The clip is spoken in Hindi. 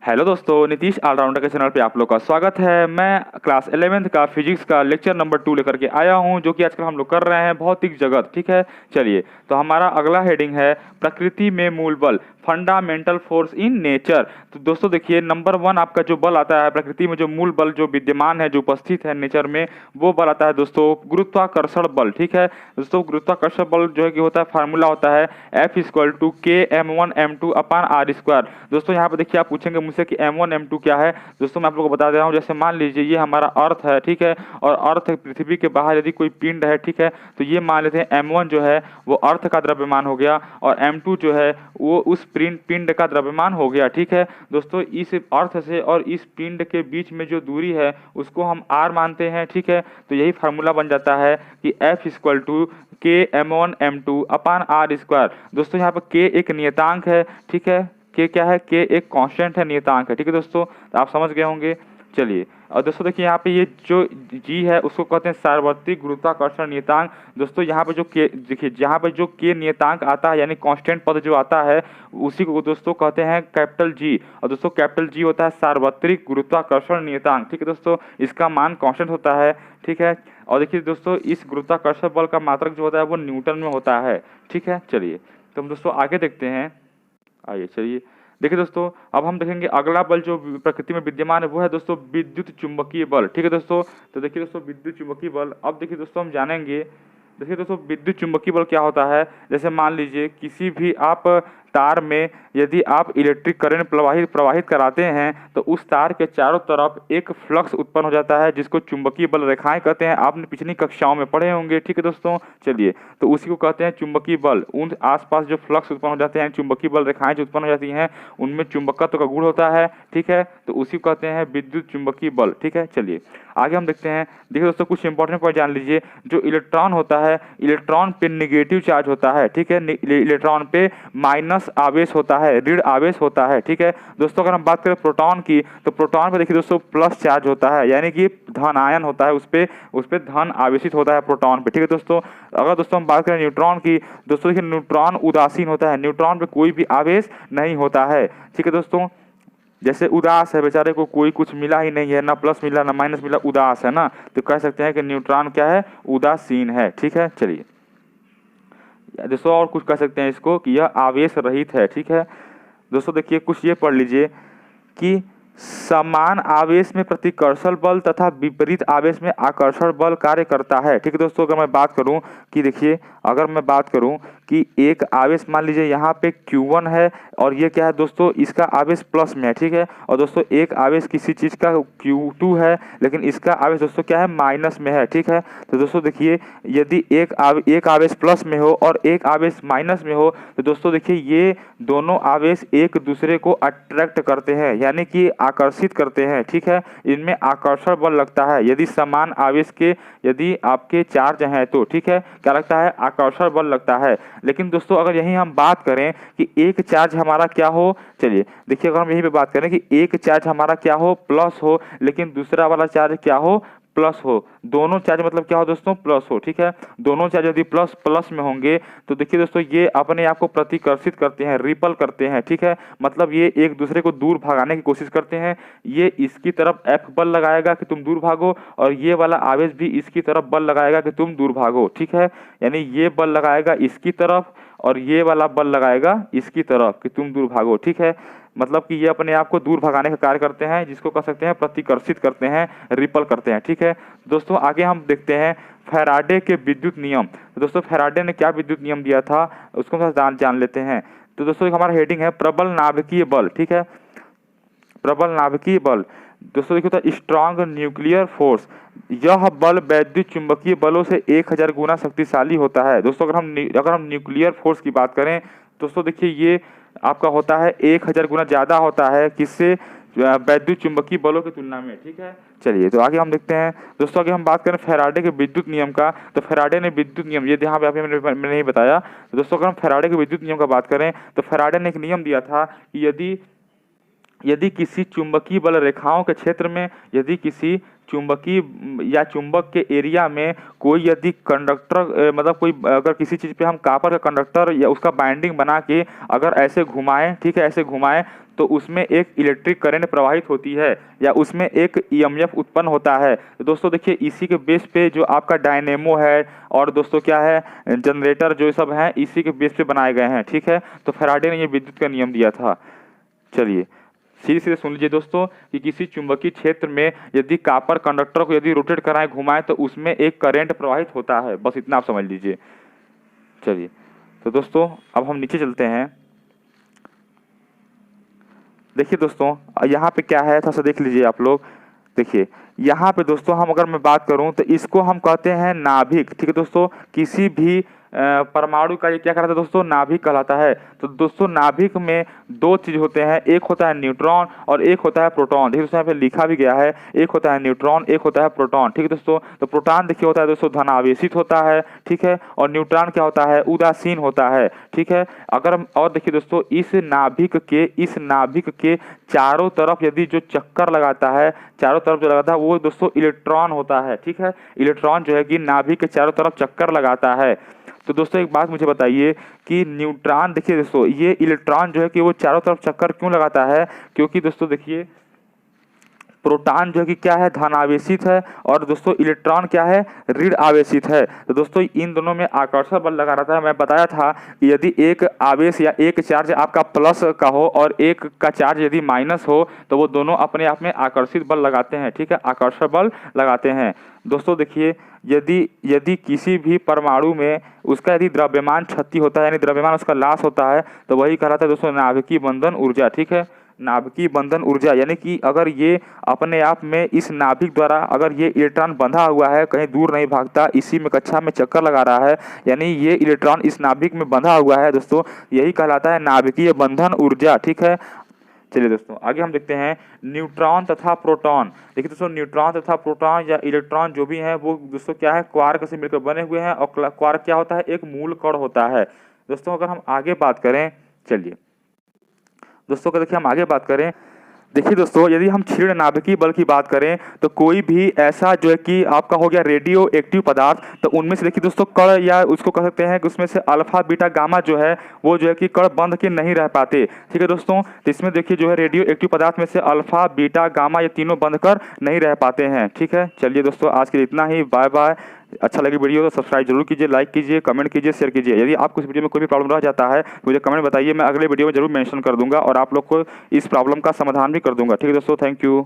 हेलो दोस्तों, नीतीश ऑलराउंडर के चैनल पे आप लोग का स्वागत है। मैं क्लास 11th का फिजिक्स का लेक्चर नंबर 2 लेकर के आया हूं, जो कि आजकल हम लोग कर रहे हैं भौतिक जगत। ठीक है, चलिए। तो हमारा अगला हेडिंग है प्रकृति में मूल बल, फंडामेंटल फोर्स इन नेचर। तो दोस्तों देखिए, नंबर 1 आपका जो बल आता है प्रकृति में, जो मूल बल जो विद्यमान है, जो उपस्थित है नेचर में, वो बल आता है दोस्तों गुरुत्वाकर्षण बल। ठीक है दोस्तों, गुरुत्वाकर्षण बल जो है कि होता है, फार्मूला होता है F=K m1m2/r²। दोस्तों यहाँ पे देखिए, आप पूछेंगे मुझसे कि m1 m2 क्या है। दोस्तों मैं आप लोगों को बता दे रहा हूँ। जैसे मान लीजिए ये हमारा अर्थ है, ठीक है, और अर्थ पृथ्वी के बाहर यदि कोई पिंड है, ठीक है, तो ये मान लेते हैं m1 जो है वो अर्थ का द्रव्यमान हो गया, और m2 जो है वो उस पिंड का द्रव्यमान हो गया। ठीक है दोस्तों, इस अर्थ से और इस पिंड के बीच में जो दूरी है उसको हम r मानते हैं। ठीक है, तो यही फार्मूला बन जाता है कि F=K m1m2/r²। दोस्तों यहाँ पर k एक नियतांक है। ठीक है, के क्या है, के एक कांस्टेंट है, नियतांक है। ठीक है दोस्तों, तो आप समझ गए होंगे। चलिए, और दोस्तों देखिए यहाँ पे ये जो जी है उसको कहते हैं सार्वत्रिक गुरुत्वाकर्षण नियतांक। दोस्तों यहाँ पे जो के देखिए, जहाँ पे जो के नियतांक आता है यानी कांस्टेंट पद जो आता है उसी को दोस्तों कहते हैं कैपिटल जी। और दोस्तों कैपिटल जी होता है सार्वत्रिक गुरुत्वाकर्षण नियतांक। ठीक है दोस्तों, इसका मान कांस्टेंट होता है। ठीक है, और देखिए दोस्तों, इस गुरुत्वाकर्षण बल का मात्रक जो होता है वो न्यूटन में होता है। ठीक है, चलिए तो हम दोस्तों आगे देखते हैं। आइए चलिए, देखिए दोस्तों, अब हम देखेंगे अगला बल जो प्रकृति में विद्यमान है वो है दोस्तों विद्युत चुंबकीय बल। ठीक है दोस्तों, तो देखिए दोस्तों विद्युत चुंबकीय बल, अब देखिए दोस्तों हम जानेंगे। देखिए दोस्तों, विद्युत चुंबकीय बल क्या होता है। जैसे मान लीजिए किसी भी आप तार में यदि आप इलेक्ट्रिक करंट प्रवाहित कराते हैं तो उस तार के चारों तरफ एक फ्लक्स उत्पन्न हो जाता है, जिसको चुंबकीय बल रेखाएं कहते हैं। आपने पिछली कक्षाओं में पढ़े होंगे। ठीक है दोस्तों, चलिए, तो उसी को कहते हैं चुंबकीय बल। उन आसपास जो फ्लक्स उत्पन्न हो जाते हैं, चुंबकीय बल रेखाएं जो उत्पन्न हो जाती हैं, उनमें चुंबकत्व का गुण होता है। ठीक है, तो उसी को कहते हैं विद्युत चुंबकीय बल। ठीक है, चलिए आगे हम देखते हैं। देखिए दोस्तों, कुछ इंपॉर्टेंट पॉइंट जान लीजिए। जो इलेक्ट्रॉन होता है, इलेक्ट्रॉन पे निगेटिव चार्ज होता है। ठीक है, इलेक्ट्रॉन पे माइनस आवेश होता है, ऋण आवेश होता है। ठीक है दोस्तों, अगर हम बात करें प्रोटॉन की, तो प्रोटॉन पे देखिए दोस्तों प्लस चार्ज होता है, यानी कि धन आयन होता है, उस पे धन आवेशित होता है प्रोटॉन पे। ठीक है दोस्तों, अगर दोस्तों हम बात करें न्यूट्रॉन की, दोस्तों देखिए न्यूट्रॉन उदासीन होता है, न्यूट्रॉन पे कोई भी आवेश नहीं होता है। ठीक है दोस्तों, जैसे उदास है, बेचारे को कोई कुछ मिला ही नहीं है, ना प्लस मिला ना माइनस मिला, उदास है ना, तो कह सकते हैं कि न्यूट्रॉन क्या है, उदासीन है। ठीक है, चलिए दोस्तों, और कुछ कह सकते हैं इसको कि यह आवेश रहित है। ठीक है दोस्तों, देखिए कुछ ये पढ़ लीजिए कि समान आवेश में प्रतिकर्षण बल तथा विपरीत आवेश में आकर्षण बल कार्य करता है। ठीक है दोस्तों, अगर मैं बात करूं कि देखिए, अगर मैं बात करूं कि एक आवेश मान लीजिए यहाँ पे Q1 है और ये क्या है दोस्तों, इसका आवेश प्लस में है। ठीक है, और दोस्तों एक आवेश किसी चीज़ का Q2 है लेकिन इसका आवेश दोस्तों क्या है, माइनस में है। ठीक है, तो दोस्तों देखिए, यदि एक आवेश प्लस में हो और एक आवेश माइनस में हो, तो दोस्तों देखिए ये दोनों आवेश एक दूसरे को अट्रैक्ट करते हैं, यानी कि आकर्षित करते हैं। ठीक है, इनमें आकर्षण बल लगता है यदि समान आवेश के यदि आपके चार्ज हैं तो। ठीक है, क्या लगता है, आकर्षण बल लगता है। लेकिन दोस्तों अगर यहीं हम बात करें कि एक चार्ज हमारा क्या हो, चलिए देखिए, अगर हम यहीं पे बात करें कि एक चार्ज हमारा क्या हो, प्लस हो, लेकिन दूसरा वाला चार्ज क्या हो, प्लस हो, दोनों चार्ज मतलब क्या हो दोस्तों, प्लस हो। ठीक है, दोनों चार्ज यदि प्लस में होंगे तो देखिए दोस्तों ये अपने आप को प्रतिकर्षित करते हैं, रिपल करते हैं। ठीक है, मतलब ये एक दूसरे को दूर भगाने की कोशिश करते हैं। ये इसकी तरफ F बल लगाएगा कि तुम दूर भागो, और ये वाला आवेश भी इसकी तरफ बल लगाएगा कि तुम दूर भागो। ठीक है, यानी ये बल लगाएगा इसकी तरफ और ये वाला बल लगाएगा इसकी तरफ कि तुम दूर भागो। ठीक है, मतलब कि ये अपने आप को दूर भगाने का कार्य करते हैं, जिसको कह सकते हैं प्रतिकर्षित करते हैं, रिपल करते हैं। ठीक है दोस्तों, आगे हम देखते हैं फैराडे के विद्युत नियम। तो दोस्तों फैराडे ने क्या विद्युत नियम दिया था उसको हम जान लेते हैं। तो दोस्तों हमारा हेडिंग है प्रबल नाभिकीय बल। ठीक है, प्रबल नाभिकीय बल, दोस्तों देखिए तो स्ट्रॉन्ग न्यूक्लियर फोर्स, यह बल वैद्युत चुंबकीय बलों से 1000 गुना शक्तिशाली होता है। दोस्तों अगर हम न्यूक्लियर फोर्स की बात करें, दोस्तों देखिए ये आपका होता है 1000 गुना ज़्यादा होता है, किससे, वैद्युत चुंबकीय बलों की तुलना में। ठीक है, चलिए तो आगे हम देखते हैं। दोस्तों आगे हम बात करें फैराडे के विद्युत नियम का, तो फैराडे ने विद्युत नियम, ये यहाँ पे मैंने नहीं बताया। तो दोस्तों अगर हम फैराडे के विद्युत नियम का बात करें तो फैराडे ने एक नियम दिया था कि यदि किसी चुंबकीय बल रेखाओं के क्षेत्र में यदि किसी चुंबकीय या चुंबक के एरिया में कोई यदि कंडक्टर मतलब कोई अगर किसी चीज़ पे हम कापर का कंडक्टर या उसका बाइंडिंग बना के अगर ऐसे घुमाएं, ठीक है, ऐसे घुमाएं तो उसमें एक इलेक्ट्रिक करंट प्रवाहित होती है या उसमें एक ईएमएफ उत्पन्न होता है। तो दोस्तों देखिए इसी के बेस पे जो आपका डायनेमो है और दोस्तों क्या है जनरेटर जो सब हैं इसी के बेस पे बनाए गए हैं, ठीक है। तो फैराडे ने ये विद्युत का नियम दिया था। चलिए सीधे सीधे सुन लीजिए दोस्तों कि किसी चुंबकीय क्षेत्र में यदि कॉपर कंडक्टर को यदि रोटेट कराएं घुमाएं तो उसमें एक करंट प्रवाहित होता है, बस इतना आप समझ लीजिए। चलिए तो दोस्तों अब हम नीचे चलते हैं। देखिए दोस्तों यहाँ पे क्या है थोड़ा सा देख लीजिए आप लोग। देखिए यहाँ पे दोस्तों हम अगर मैं बात करूँ तो इसको हम कहते हैं नाभिक, ठीक है दोस्तों। किसी भी परमाणु का ये क्या कहलाता है दोस्तों, नाभिक कहलाता है। तो दोस्तों नाभिक में दो चीज होते हैं, एक होता है न्यूट्रॉन और एक होता है प्रोटॉन। देखिए दोस्तों यहाँ पे लिखा भी गया है, एक होता है न्यूट्रॉन एक होता है प्रोटॉन, ठीक है दोस्तों। तो प्रोटॉन देखिए होता है दोस्तों धनावेशित होता है, ठीक है, और न्यूट्रॉन क्या होता है, उदासीन होता है, ठीक है। अगर और देखिए दोस्तों इस नाभिक के चारों तरफ यदि जो चक्कर लगाता है, चारों तरफ जो लगाता है वो दोस्तों इलेक्ट्रॉन होता है, ठीक है। इलेक्ट्रॉन जो है कि नाभिक के चारों तरफ चक्कर लगाता है। तो दोस्तों एक बात मुझे बताइए कि न्यूट्रॉन देखिए दोस्तों ये इलेक्ट्रॉन जो है कि वो चारों तरफ चक्कर क्यों लगाता है, क्योंकि दोस्तों देखिए प्रोटॉन जो है कि क्या है धन आवेशित है और दोस्तों इलेक्ट्रॉन क्या है ऋण आवेशित है। तो दोस्तों इन दोनों में आकर्षण बल लगा रहता है। मैं बताया था कि यदि एक आवेश या एक चार्ज आपका प्लस का हो और एक का चार्ज यदि माइनस हो तो वो दोनों अपने आप में आकर्षित बल लगाते हैं, ठीक है, आकर्षण बल लगाते हैं। दोस्तों देखिए यदि किसी भी परमाणु में उसका यदि द्रव्यमान क्षति होता है यानी द्रव्यमान उसका लाश होता है तो वही कहलाता है दोस्तों नाभिकीय बंधन ऊर्जा, ठीक है। नाभिकीय बंधन ऊर्जा यानी कि अगर ये अपने आप में इस नाभिक द्वारा अगर ये इलेक्ट्रॉन बंधा हुआ है, कहीं दूर नहीं भागता, इसी में कक्षा में चक्कर लगा रहा है, यानी ये इलेक्ट्रॉन इस नाभिक में बंधा हुआ है दोस्तों, यही कहलाता है नाभिकीय बंधन ऊर्जा, ठीक है। चलिए दोस्तों आगे हम देखते हैं न्यूट्रॉन तथा प्रोटॉन। देखिए दोस्तों न्यूट्रॉन तथा प्रोटॉन या इलेक्ट्रॉन जो भी हैं वो दोस्तों क्या है क्वार्क से मिलकर बने हुए हैं और क्वार्क क्या होता है एक मूल कण होता है। दोस्तों अगर हम आगे बात करें, चलिए दोस्तों का देखिए हम आगे बात करें। देखिए दोस्तों यदि हम क्षीण नाभिकीय बल की बात करें तो कोई भी ऐसा जो है कि आपका हो गया रेडियो एक्टिव पदार्थ, तो उनमें से देखिए दोस्तों कण या उसको कह सकते हैं कि उसमें से अल्फा बीटा गामा जो है वो जो है कि कण बंध के नहीं रह पाते, ठीक है दोस्तों। तो इसमें देखिए जो है रेडियो एक्टिव पदार्थ में से अल्फा बीटा गामा ये तीनों बंध कर नहीं रह पाते हैं, ठीक है। चलिए दोस्तों आज के लिए इतना ही, बाय बाय। अच्छा लगे वीडियो तो सब्सक्राइब जरूर कीजिए, लाइक कीजिए, कमेंट कीजिए, शेयर कीजिए। यदि आपको इस वीडियो में कोई भी प्रॉब्लम रह जाता है मुझे कमेंट बताइए, मैं अगले वीडियो में जरूर मेंशन कर दूंगा और आप लोग को इस प्रॉब्लम का समाधान भी कर दूंगा, ठीक है दोस्तों। Thank you.